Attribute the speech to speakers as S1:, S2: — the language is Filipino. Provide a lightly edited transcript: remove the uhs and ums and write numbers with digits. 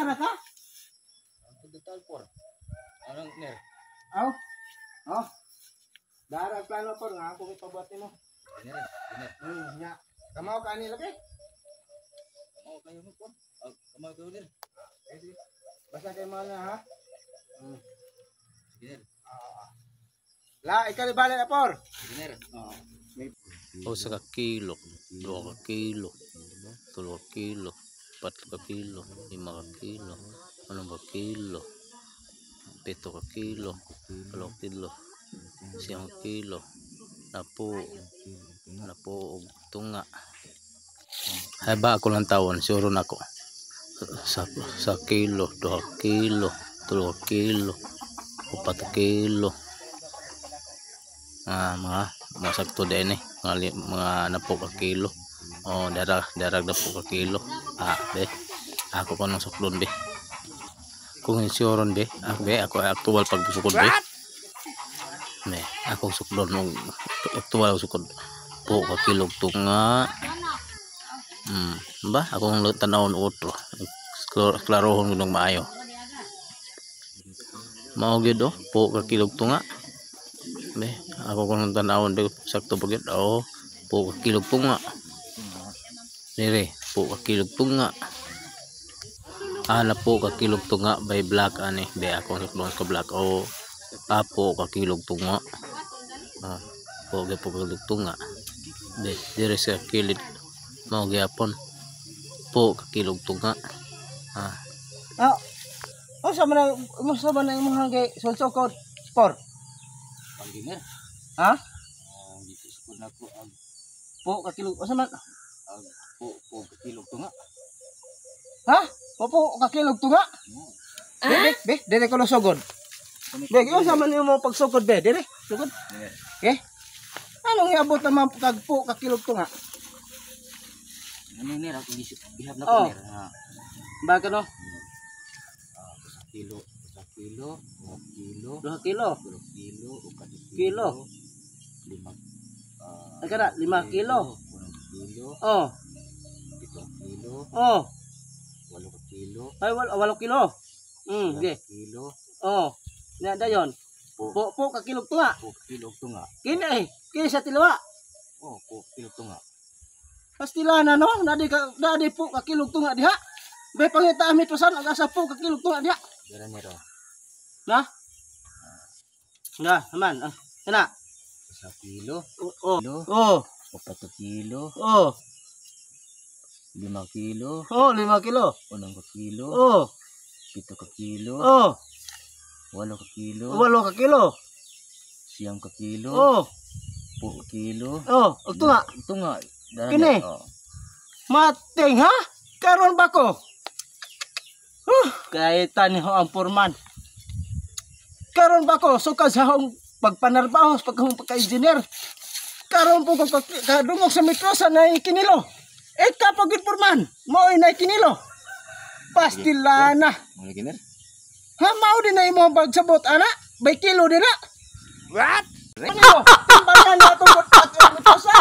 S1: na ka?
S2: Total por. Anong ner?
S1: Aw. Oh. Darag plano por nga ako ipabuhat nimo.
S2: Ner, ner.
S1: Nya. Kamaw ka ni lagi.
S2: Kamaw kayo mo por. Kamaw kayo ner.
S1: Basta kay mo na ha.
S2: Ner.
S1: La, ikaw balik na por.
S2: Ner.
S3: O sa kilo, 2 kilo, 3 kilo, 4 kilo, 5 kilo, 6 kilo, 7 kilo, 8 kilo, 9 kilo, napo og tunga. Ay ba ako lang tawon, suro na ako. Sa kilo, 2 kilo, 3 kilo, 4 kilo. Mga sakto din mga napo ka kilo. Oh, darag na po ka kilo. Be. Ako ko nang suklon be. Kung insuron be, ako aktual pag sukod be. Me, ako suklon ng aktual sukod po ka kilo tunga. Ba, ako ang tanawon utro. Klarohon ng maayo. Mao gid po ka kilo tunga. Be, ako kung tanawon de sakto pagit po ka kilog tunga dire po ka kilog tunga po ka kilog tunga by black ani be ako sa black po ka kilog tunga po ka kilog tunga be dire sa kilid mao gyapon po ka kilog tunga
S1: Sa man ang imong hangge sulsokod por.
S2: Pangdiner.
S1: Ha?
S2: Dito sa kuna ko ang
S1: Po ka kilo. Asa man?
S2: po kilo tunga.
S1: Ha? Po ka kilo tunga? Be, dire ko sugod. Be, sa man imong pagsugod be, dire. Sugod. Okay? Anong iabot naman kag po ka kilo tunga?
S2: Ano ner ako bihab na ko ner.
S1: Baga no?
S2: Kilo, 2 kilo,
S1: 2 kilo.
S2: 3 kilo, 4
S1: Kilo.
S2: 5
S1: Agara 5 kilo.
S2: 6 kilo. 7 kilo. 8 kilo.
S1: Ay 8 kilo. Di.
S2: Kilo.
S1: Nya dayon. Po ka kilo tunga.
S2: Po kilo tunga.
S1: Kini sa tiluwa.
S2: Po kilo tunga.
S1: Pastila na no, nadi po ka kilo tunga diha. Be pangita amit pasan aga sa po ka kilo tunga diha.
S2: Dara nero.
S1: Na? Na, aman. Kana.
S2: 1 kilo.
S1: Kilo.
S2: 4 kilo. 5 kilo.
S1: 5 kilo.
S2: 6 kilo. 7 kilo. 8 kilo.
S1: 8 kilo.
S2: 9 kilo. 4 kilo.
S1: Og tunga.
S2: Tunga.
S1: Kini. Mating ha? Karon ba ko? Kaitan ho ang purman. Karon ba ko sukad sa hong pagpanarbaho sa pagka-engineer. Karon po ko kadungog sa metrosa na kinilo. Kapagid purman, mo na kinilo. Pastilana.
S2: Mo giner?
S1: Ha mao din na imo pagsabot ana? By kilo dira. What? Ano? Bayan na to metrosa.